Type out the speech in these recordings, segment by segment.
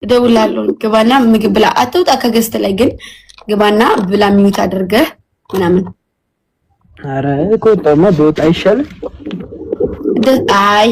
እደውላለሁ። ግባና ምግብ ብላ አትውጣ ከገስት ላይ ግን ግባና ብላ ሚዩት አድርገህ ምናምን። ኧረ ቆጣማ በወጣ አይሻልም? አይ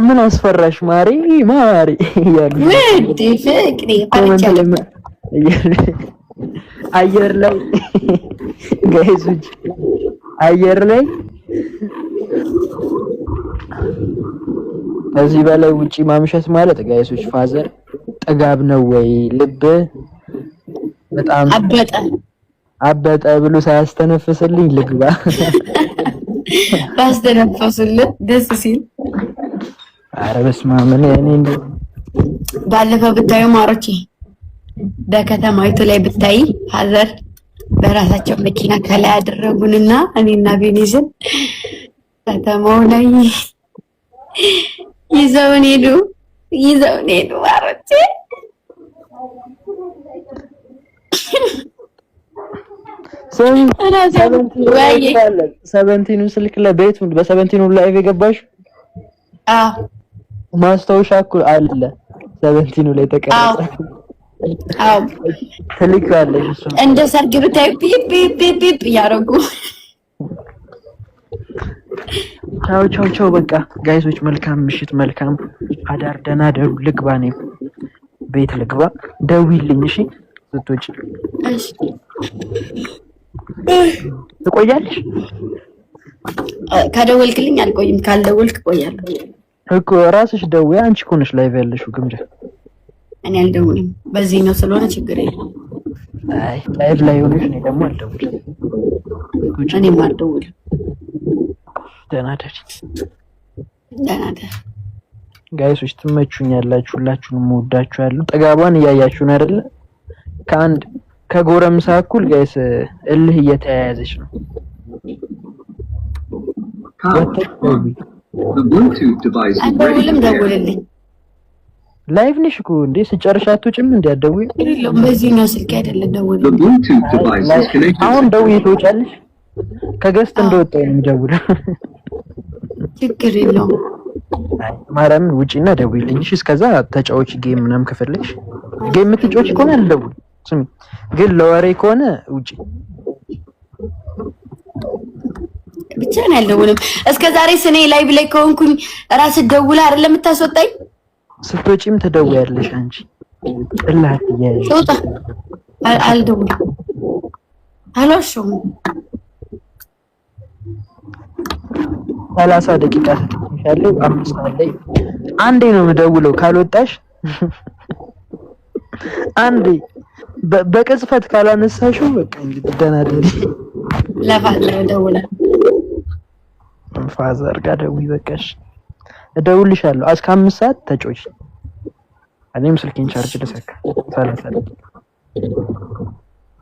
ምን አስፈራሽ ማሪ ማሪ ያሉ ወዲ ፍቅሪ አልቻለም። አየር ላይ ጋይሶች አየር ላይ ከዚህ በላይ ውጪ ማምሸት ማለት ጋይሶች ፋዘር ጥጋብ ነው ወይ? ልብ በጣም አበጠ ብሎ ሳያስተነፍስልኝ ልግባ ባስተነፈሱልህ ደስ ሲል። ኧረ በስመ አብ እኔ እንደው ባለፈው ብታዩ ማሮቼ በከተማይቱ ላይ ብታይ ሀዘር በራሳቸው መኪና ከላይ ያደረጉንና እኔና ቤኒዝን ከተማው ላይ ይዘውን ሄዱ ማሮቼ። ሰቨንቲኑ ስልክ ለቤቱ በሰቨንቲኑ ላይቭ የገባሽ? አዎ ማስታወሻ እኮ አለ ሰቨንቲኑ ላይ ተቀረጸ። አዎ ስልክ አለሽ እሱ እንደ ሰርግ ብታይ ፒፕ ፒፕ ፒፕ ያረጉ። ቻው በቃ ጋይሶች መልካም ምሽት፣ መልካም አዳር፣ ደህና ደሩ። ልግባ እኔም ቤት ልግባ። ደውይልኝ እሺ ስትወጪ። እሺ ትቆያለሽ? ከደወልክልኝ አልቆይም፣ ካልደወልክ እቆያለሁ እኮ። ራስሽ ደውይ። አንቺ እኮ ነሽ ላይቭ ያለሽው ግምጃ። እኔ አልደውልም፣ በዚህ ነው ስለሆነ ችግር የለም። አይ ላይቭ ላይ ሆነሽ እኔ ደግሞ አልደውልም። እኔም አልደውልም። ደህና ደሪ። ደህና ደሪ ጋይሶች። ትመቹኛላችሁ፣ ሁላችሁንም እወዳችኋለሁ። ጥጋቧን እያያችሁን አይደለ? ከጎረምሳ እኩል ጋይስ እልህ እየተያያዘች ነው። አልደውልም፣ ደውልልኝ። ላይቭ ነሽ እኮ እንዴ? ስጨርሽ አትወጪም እንዴ? አትደውይም? በዚህኛው ስልክ አይደለም፣ ደውልልኝ። አሁን ደውዬ ትወጫለሽ? ከገስት እንደወጣሁ ነው የምደውለው። ችግር የለውም። ማርያምን ውጪና ደውይልኝ እሺ። እስከዛ ተጫዎች ጌም ምናምን ከፈለግሽ ጌም የምትጫወቺ ከሆነ አልደውልም። ስሚ ግን ለወሬ ከሆነ ውጪ ብቻ ነው ያልደውልም። እስከዛሬ ስኔ ላይቭ ላይ ከሆንኩኝ ራስህ ደውለህ አይደለም የምታስወጣኝ? ስትወጪም ትደውያለሽ አንቺ። ጥላት ይያይሽ ወጣ። አልደውልም፣ አልዋሸሁም። 30 ደቂቃ ሰጥቼሻለሁ። 5 ሰዓት ላይ አንዴ ነው የምደውለው። ካልወጣሽ አንዴ በቅጽበት ካላነሳሽው በቃ እንግዲህ ደህና ደሪ። ለፋዘር ደውላለሁ። ፋዘር ጋር ደውይ በቃሽ። እደውልልሻለሁ። እስከ 5 ሰዓት ተጮች። እኔም ስልኬን ቻርጅ ልሰካ 30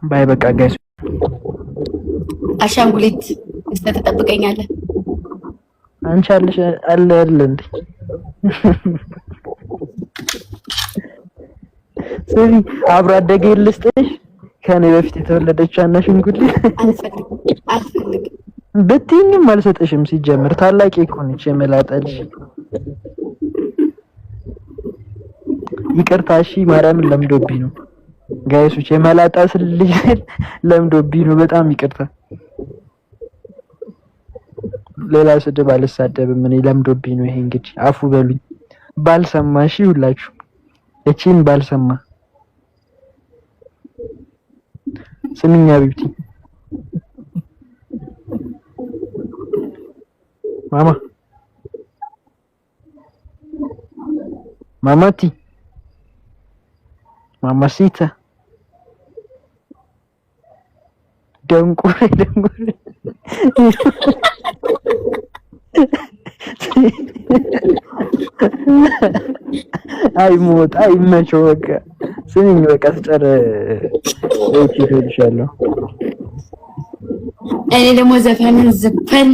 ባይ። በቃ ጋይስ አሻንጉሊት ተጠብቀኛለህ። አንቺ አለ እንዴ? ስሚ አብሮ አደገ ልስጥሽ። ከኔ በፊት የተወለደች አናሽንጉሊት አልፈልግም ብትይኝም አልሰጥሽም። ሲጀምር ታላቂ እኮ ነች የመላጠልሽ። ይቅርታ እሺ። ማርያምን ለምዶብኝ ነው ጋይሶች፣ የመላጣ ስልሽ ለምዶብኝ ነው። በጣም ይቅርታ። ሌላ ስድብ አልሳደብም እኔ፣ ለምዶብኝ ነው ይሄ። እንግዲህ አፉ በሉኝ። ባልሰማ እሺ፣ ሁላችሁ እቺን ባልሰማ። ስሚኛ ቢብቲ ማማቲ ማማሲታ ደንቁሬ አይ ሞት አይመቸው። በቃ ስሚኝ፣ በቃ ስጨር እቺ ትልሻለሁ። እኔ ደግሞ ዘፈንን ዘፈን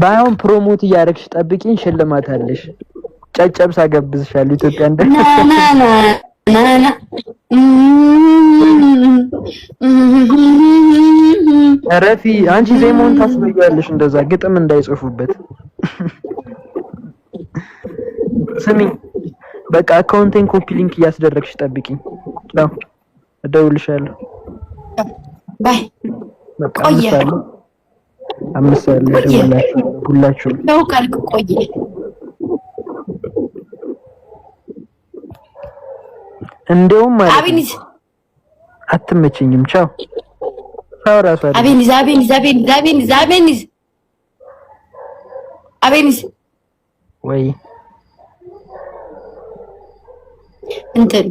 ባይሆን ፕሮሞት እያደረግሽ ጠብቂኝ፣ ሽልማት አለሽ። ጨጨብሳ ጋብዝሻለሁ። ኢትዮጵያ እንደ ናና ረፊ አንቺ ዜማውን ታስበያለሽ፣ እንደዛ ግጥም እንዳይጽፉበት። ስሚ በቃ አካውንቴን ኮፒ ሊንክ እያስደረግሽ ጠብቂኝ። ቻው እደውልልሻለሁ። ባይ ቆየ 5 ሰዓት ላይ እደውልልሻለሁ። ሁላችሁም ነው ካልክ ቆየ እንደውም ማለት አቤኒዝ አትመቸኝም። ቻው ቻው ራሱ አቤኒዝ ወይ እንትን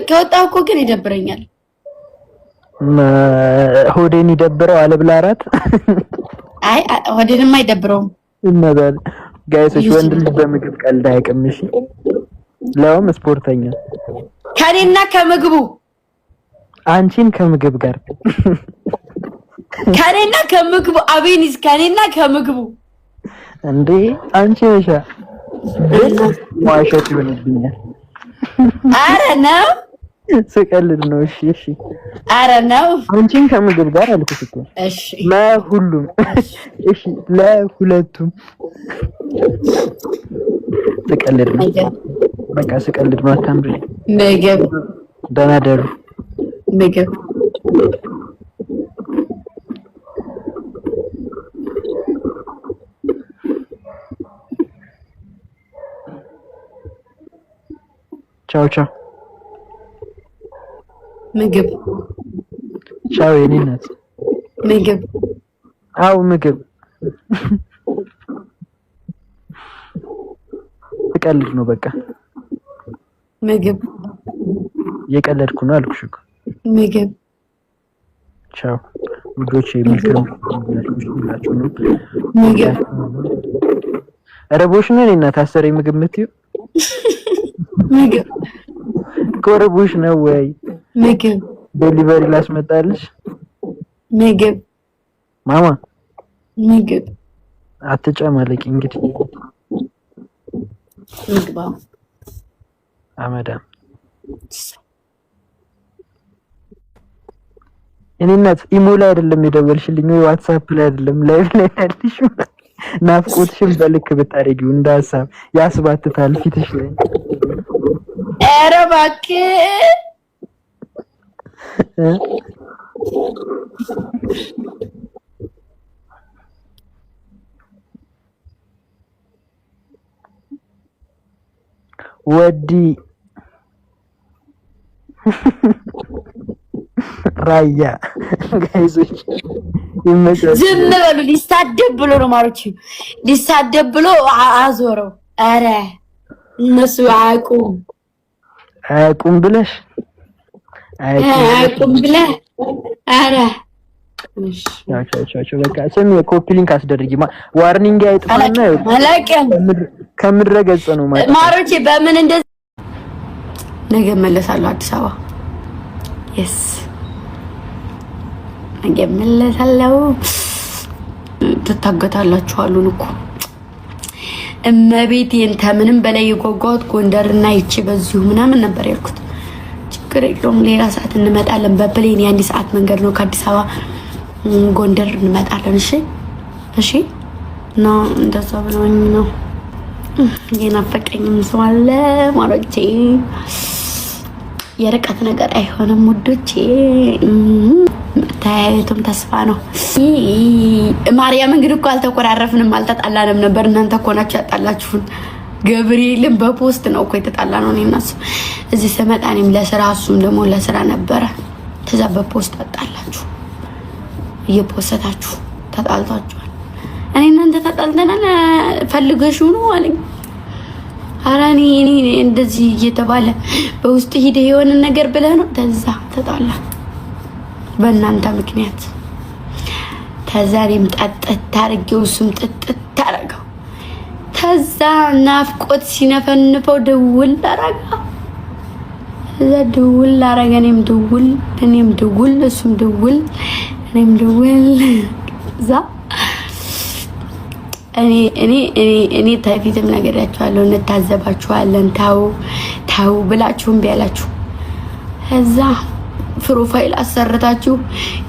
ከወጣሁ እኮ ግን ይደብረኛል። ሆዴን ይደብረው አለ ብላ አራት አይ ሆዴንማ አይደብረውም። እናዛል ጋይሶች ወንድ ልጅ በምግብ ቀልድ አያውቅም። እሺ ለውም ስፖርተኛ ከኔና ከምግቡ አንቺን ከምግብ ጋር ከኔና ከምግቡ አቤኒዝ ከኔና ከምግቡ እንዴ አንቺ ነሻ ዋሸት ይሆንብኛል። አረ ነው ስቀልድ ነው። እሺ እሺ አረ ነው አንቺን ከምግብ ጋር አልኩት እኮ። እሺ ለሁሉም እሺ ለሁለቱም ስቀልድ ነው። በቃ ስቀልድ ነው። አታምሪ። ምግብ ደህና ደሩ። ምግብ ቻው ቻው። ምግብ ቻው የኔ እናት። ምግብ አው ምግብ ስቀልድ ነው። በቃ ምግብ የቀለድኩ ነው አልኩሽ እኮ። ምግብ ቻው ውዶቼ። መልካም ሁላችሁ ነው። ምግብ ረቦሽ ነው እና ታሰሪ ምግብ የምትይው ምግብ ኮረቦሽ ነው ወይ? ምግብ ዴሊቨሪ ላስመጣልሽ። ምግብ ማማ ምግብ አትጨማለቂ እንግዲህ ምግባ አመዳም እኔ እናት ኢሞ ላይ አይደለም የደወልሽልኝ ወይ ዋትስአፕ ላይ አይደለም ላይቭ ላይ ያልሽ ናፍቆትሽን በልክ ብታረጊው እንደ ሀሳብ ያስባትታል ፊትሽ ላይ። ኧረ እባክህ ወዲ ራያ ጋይዞች ይመጣል። ዝም በሉ። ሊሳደብ ብሎ ነው ማሮች፣ ሊሳደብ ብሎ አዞረው። ኧረ እነሱ አያውቁም ብለሽ አያውቁም ብለህ ኧረ ቻው በቃ ስም ኮፒ ሊንክ አስደርጊ። ዋርኒንግ አይጥፋና ከምድረ ገጽ ነው ማለት ማሮቼ። በምን እንደዚህ ነገ መለሳለሁ አዲስ አበባ። የስ ነገ መለሳለሁ። ትታገታላችሁ አሉን እኮ እመቤቴን። ከምንም በላይ የጓጓሁት ጎንደርና ይቺ በዚሁ ምናምን ነበር ያልኩት። ችግር የለውም ሌላ ሰዓት እንመጣለን። በፕሌን የአንድ ሰዓት መንገድ ነው ከአዲስ አበባ ጎንደር እንመጣለን። እሺ እሺ ነው እንደዛ ብለውኝ ነው። የናፈቀኝም ሰው አለ ማሮቼ። የርቀት ነገር አይሆንም ውዶቼ። ተያየቱም ተስፋ ነው። ማርያም እንግዲህ እኮ አልተኮራረፍንም አልተጣላንም ነበር። እናንተ እኮ ናችሁ ያጣላችሁን። ገብርኤልን በፖስት ነው እኮ የተጣላ ነው። እኔና እሱ እዚህ ስመጣ እኔም ለስራ እሱም ደግሞ ለስራ ነበረ። ከዛ በፖስት አጣላችሁ፣ እየፖስታችሁ ተጣልታችኋል። እኔ እናንተ ተጣልተናል ፈልገሽው ነው አለኝ። ኧረ እኔ እንደዚህ እየተባለ በውስጥ ሂደ የሆነ ነገር ብለህ ነው። ተዛ ተጣላ በእናንተ ምክንያት። ተዛ እኔም ጠጥት ታርጌው እሱም ጥጥት ታረገው። ተዛ ናፍቆት ሲነፈንፈው ደውል አረጋ። እዛ ደውል አረጋ። እኔም ደውል እሱም ደውል እኔም ደውል። እዛ እኔ ታፊትም ነገራችኋለሁ፣ እንታዘባችኋለን። ታው ብላችሁም ቢያላችሁ ከዛ ፕሮፋይል አሰርታችሁ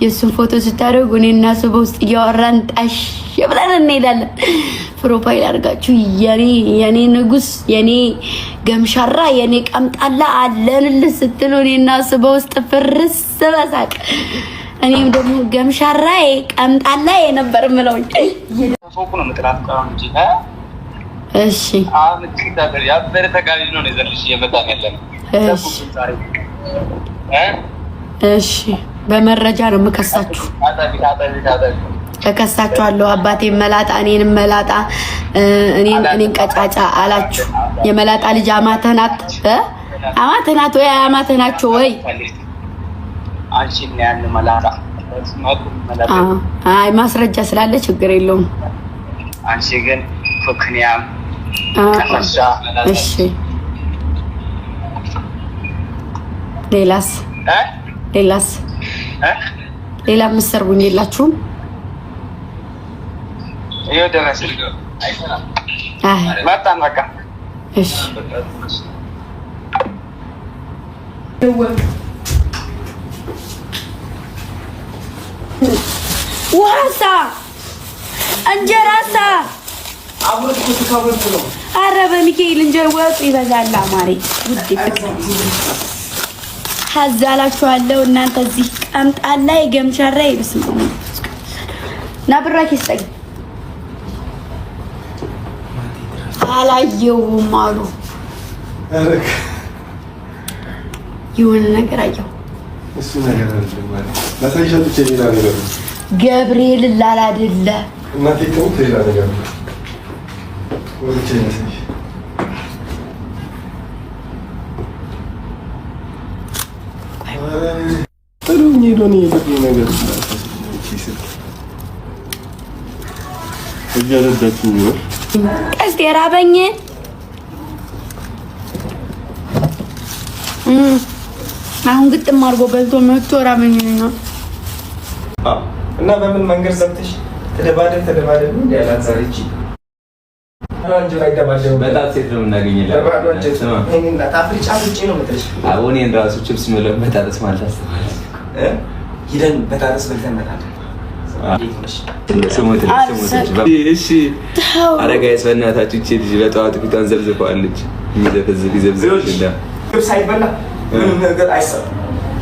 የሱን ፎቶ ስታደርጉ እኔና እሱ በውስጥ እያወራን ጣሽ ብለን እንሄዳለን። ፕሮፋይል አድርጋችሁ የኔ ንጉስ፣ የኔ ገምሻራ፣ የኔ ቀምጣላ አለንልህ ስትሉ እኔና እሱ በውስጥ ፍርስ በሳቅ እኔም ደግሞ ገምሻራዬ ቀምጣላዬ ነበር የምለው። ፎቁ ነው መጥራት ቀራው እንጂ እሺ አሁን ትክክል ያበረ ተጋቢ ነው ዘልሽ እየመጣን ያለነው። እሺ በመረጃ ነው የምከሳችሁ። እከሳችኋለሁ። አባቴን መላጣ፣ እኔንም መላጣ፣ እኔን ቀጫጫ አላችሁ። የመላጣ ልጅ አማተህ ናት ወይ አማተህ ናቸው ወይ? አንቺን ያን መላጣ አይ ማስረጃ ስላለ ችግር የለውም። አንቺ ግን ፎክኒያም ቀፈሻ። እሺ ሌላስ ሌላ ምሰርቡኝ የላችሁም? ይኸው ደረሰ። አይ መጣን በቃ። እሺ ዋሳ እንጀራሳ ኧረ በሚካኤል እንጀራ ወጡ ይበዛል። አማሬ ውድ ሀዛላችኋለሁ። እናንተ እዚህ ቀምጣላ የገምሻራ ይብስማ ና ብራኪ ስጠኝ። አላየሁም አሉ የሆነ ነገር አየሁ። እሱ ነገር አይደለም ማለት ለሳይሻቱ ቼሌላ ነገር ገብርኤል ላላ አይደለ እናቴ ተውት ሌላ ነገር ነው። ወልቼ ነኝ ጥሩኝ ዶኒ የለኝ ነገር እያረዳችሁ ነው። እስቲ ራበኝ አሁን ግጥም አድርጎ በልቶ መጥቶ ራበኝ ነው። እና በምን መንገድ ዘብተሽ ተደባደብ እንዴ ያላዛሪቺ አንጀ ላይ ተባደው በጣት ሴት ነው እናገኘለ ስማ እኔና ታፍሪጫ ፍጪ ነው መጥተሽ አሁን ራሱ ቺፕስ ምለው በጣጥስ ማለት አስተዋል ሂደን በጣጥስ በልተን መጣለን። እሺ አረጋይስ በእናታችሁ እቺ ልጅ በጠዋት ፊቷን ዘብዝፈዋለች። የሚዘፈዝፍ ይዘብዝፍ እንዳ ሳይበላ ምንም ነገር አይሰራም።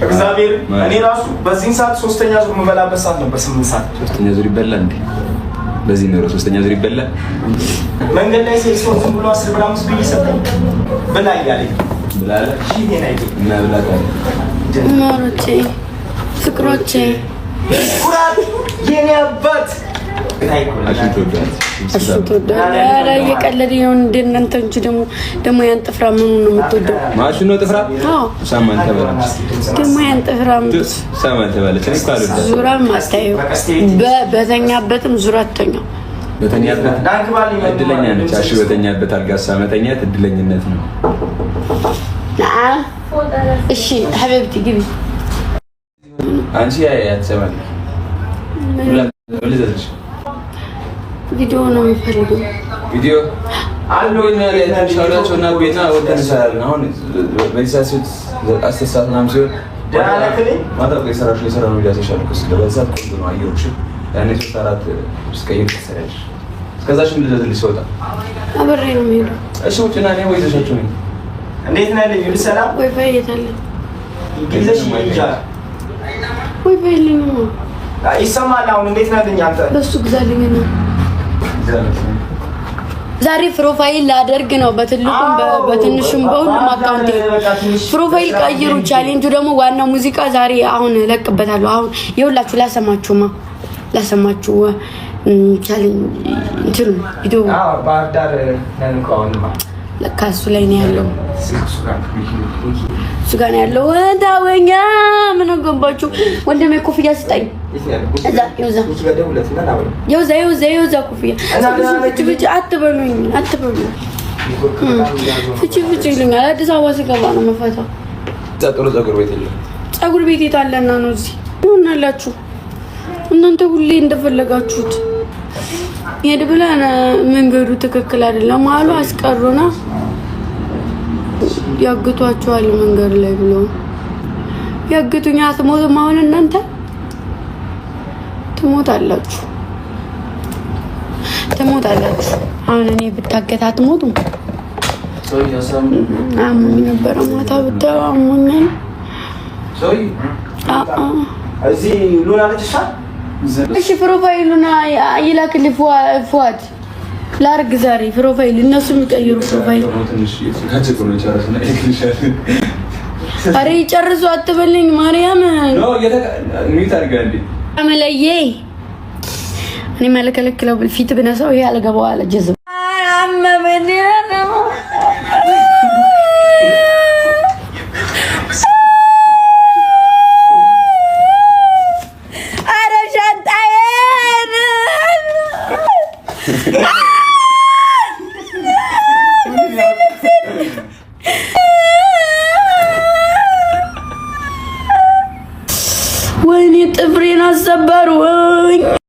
እግዚአብሔር እኔ ራሱ በዚህ ሰዓት ሶስተኛ ዙር የምበላበት ሰዓት ነበር። 8 ሰዓት ሶስተኛ ዙር ይበላል እንዴ? በዚህ ነው ሶስተኛ ዙር ይበላል። መንገድ ላይ ሲል ሰው ዝም ብሎ 10 ብር 5 ብር ይሰጣል። በላ ያለኝ ብላለ ሺህ ነው እና ብላታ ማሮቼ ፍቅሮቼ ኩራት የኔ አባት አሽቶዳ ኧረ እየቀለደኝ ነው እንደ እናንተ እንጂ ደግሞ ያን ጥፍራ ምኑ ነው የምትወደው? ማሽኑ ነው ጥፍራ? አዎ ሳማን ተበላ ደግሞ ያን ጥፍራ ሳማን ተበላ እኔ ካሉት ዙራ ማታየው በተኛበትም ዙራ አትተኛው። በተኛበት እድለኛ ነች። አሽ በተኛበት አልጋሳ መተኛት እድለኝነት ነው። እሺ ሐቢብቲ ግቢ አንቺ ያትሰማል ቪዲዮ ነው የሚፈልገው። ቪዲዮ አሎና ለታሻላቸው እና ቤና ወደን ሰራልን። አሁን በዚህ አስተሳሰብ ምናምን ሲሆን ማታ የሰራው ቪዲዮ ተሻልኩስ ለበዛ ቆንጆ ነው አየሁሽ። ያኔ 3-4 ስቀይር ተሰራሽ እስከዛሽ ምን ልደልሽ ወጣ አብሬ ነው የሚሄደው። እሺ ውጭና ነው ወይ ተሻቸው ነው እንዴት ነው ያለኝ? ይሉ ሰላም ወይ ፈይታለ ግለሽ ይጃ ወይ ፈይልኝ ነው ይሰማል። አሁን እንዴት ነው ያለኝ? አንተ ለሱ ግዛልኝ ነው ዛሬ ፕሮፋይል ላደርግ ነው። በትልቁም በትንሹም በሁሉም አካውንት ፕሮፋይል ቀይሩ። ቻሌንጁ ደግሞ ዋናው ሙዚቃ ዛሬ አሁን እለቅበታለሁ። አሁን ይኸውላችሁ ላሰማችሁ ቻሌንጅ እንትኑ ቪዲዮ ባህር ዳር ነን ቆንማ ለካ እሱ ላይ ነው ያለው። እሱ ጋር ነው ያለው። ወዳወኛ ምን ገባችሁ? ወንድሜ ኮፍያ ስጠኝ። የውዛ ኮፍያ ፍጭ አትበሉኝ። ፍጭ ይሉኛል። አዲስ አበባ ስገባ ነው መፈታው። ፀጉር ቤት የታለና ነው እዚህ ይሆናላችሁ እናንተ ሁሌ እንደፈለጋችሁት ሄድ ብለን መንገዱ ትክክል አይደለም አሉ። አስቀሩና ያግቷቸዋል መንገድ ላይ ብሎ ያግቱኝ አትሞቱም። አሁን እናንተ ትሞታላችሁ። አሁን እኔ ብታገት አትሞቱም። አሞኝ ነበረ ማታ ብታው አሞኛል። እዚህ ሉና ልጅሻ እሺ ፕሮፋይሉና ይላክልኝ ፏድ ላርግ ዛሬ ፕሮፋይል እነሱ የሚቀይሩ ፕሮፋይል አሬ ጨርሱ አትበልኝ ማርያም ነው የሚታርጋንዲ አመለዬ እኔ ማለከለክለው ፊት ብነሳው ይሄ አልገባው አለ ጀዝ አመበኔ ነው ወይኔ ጥፍሬን አሰበሩኝ።